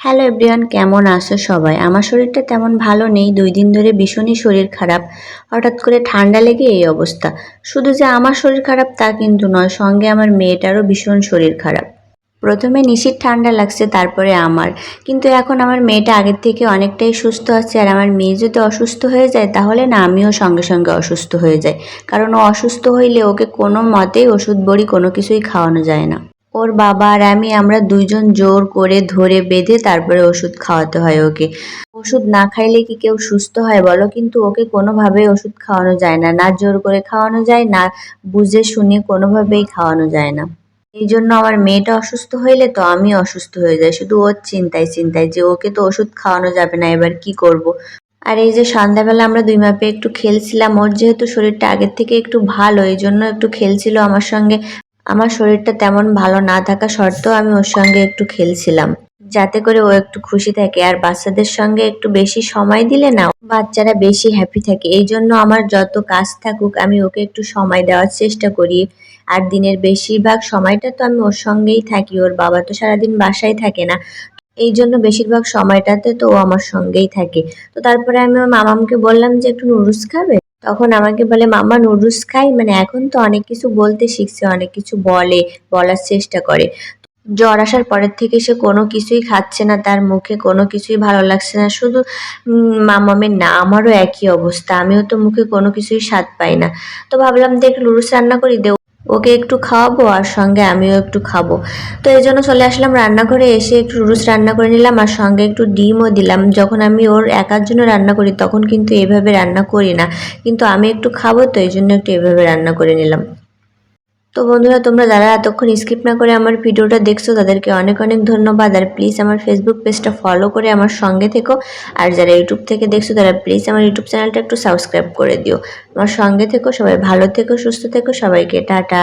Hello everyone, কেমন আছো সবাই? আমার শরীরটা তেমন ভালো নেই। 2 দিন ধরে ভীষণই শরীর খারাপ। হঠাৎ করে ঠান্ডা লেগে এই অবস্থা। শুধু যে আমার শরীর খারাপ তা কিন্তু নয়, সঙ্গে আমার মেয়েটারও ভীষণ শরীর খারাপ। প্রথমে নিশির ঠান্ডা লাগছে, তারপরে আমার। কিন্তু এখন আমার মেয়েটা আগের থেকে অনেকটাই সুস্থ আছে। আর আমার মেয়ে যদি অসুস্থ হয়ে যায় তাহলে না আমিও সঙ্গে সঙ্গে অসুস্থ হয়ে যাই। কারণ ও অসুস্থ হইলে ওকে কোনো মতেই ওষুধ বড়ি কোনো কিছুই খাওয়ানো যায় না। ওর বাবা আর আমরা দুইজন জোর করে ধরে বেঁধে তারপরে ওষুধ খাওয়াতে হয় ওকে। ওষুধ না খাইলে কি কেউ সুস্থ হয় বলো? কিন্তু ওকে কোনোভাবেই ওষুধ খাওয়ানো যায় না, না জোর করে খাওয়ানো যায়, না বুঝে শুনে কোনোভাবেই খাওয়ানো যায় না। এই জন্য আমার মেয়েটা অসুস্থ হইলে তো আমি অসুস্থ হয়ে যাই, শুধু ওর চিন্তায় চিন্তায় যে ওকে তো ওষুধ খাওয়ানো যাবে না, এবার কি করব। আর এই যে সন্ধ্যাবেলা আমরা দুই মাপে একটু খেলছিলাম, ওর যেহেতু শরীরটা আগের থেকে একটু ভালো এই জন্য একটু খেলছিল আমার সঙ্গে। আমার শরীরটা তেমন ভালো না থাকা সত্ত্বেও আমি ওর সঙ্গে একটু খেলছিলাম, যাতে করে ও একটু খুশি থাকে। আর বাচ্চাদের সঙ্গে একটু বেশি সময় দিলে না বাচ্চারা বেশি হ্যাপি থাকে। এই জন্য আমার যত কাজ থাকুক আমি ওকে একটু সময় দেওয়ার চেষ্টা করি। আর দিনের বেশিরভাগ সময়টা তো আমি ওর সঙ্গেই থাকি, ওর বাবা তো সারাদিন বাসায় থাকে না। এই জন্য বেশিরভাগ সময়টাতে তো ও আমার সঙ্গেই থাকে। তো তারপরে আমি ওর মামামকে বললাম যে একটু নুডলস খাবে। তখন আমাকে বলে, মাম্মা নুডলস খাই? মানে এখন তো অনেক কিছু বলতে শিখছে, অনেক কিছু বলে, বলার চেষ্টা করে। জ্বর আসার পরের থেকে সে কোনো কিছুই খাচ্ছে না, তার মুখে কোনো কিছুই ভালো লাগছে না। শুধু মামামের না, আমারও একই অবস্থা, আমিও তো মুখে কোনো কিছুই স্বাদ পাই না। তো ভাবলাম যে একটু নুডলস রান্না করি, দে ওকে একটু খাওয়াবো আর সঙ্গে আমিও একটু খাবো। তো এই জন্য চলে আসলাম রান্নাঘরে, এসে একটু নুডলস রান্না করে নিলাম আর সঙ্গে একটু ডিমও দিলাম। যখন আমি ওর একার জন্য রান্না করি তখন কিন্তু এভাবে রান্না করি না, কিন্তু আমি একটু খাবো তো এই জন্য একটু এভাবে রান্না করে নিলাম। তো বন্ধুরা, তোমরা যারা এতক্ষণ স্কিপ না করে আমার ভিডিওটা দেখছো তাদেরকে অনেক অনেক ধন্যবাদ। আর প্লিজ আমার ফেসবুক পেজটা ফলো করে আমার সঙ্গে থেকো। আর যারা ইউটিউব থেকে দেখছো তারা প্লিজ আমার ইউটিউব চ্যানেলটা একটু সাবস্ক্রাইব করে দিও। আমার সঙ্গে থেকো, সবাই ভালো থেকো, সুস্থ থেকো, সবাইকে টাটা।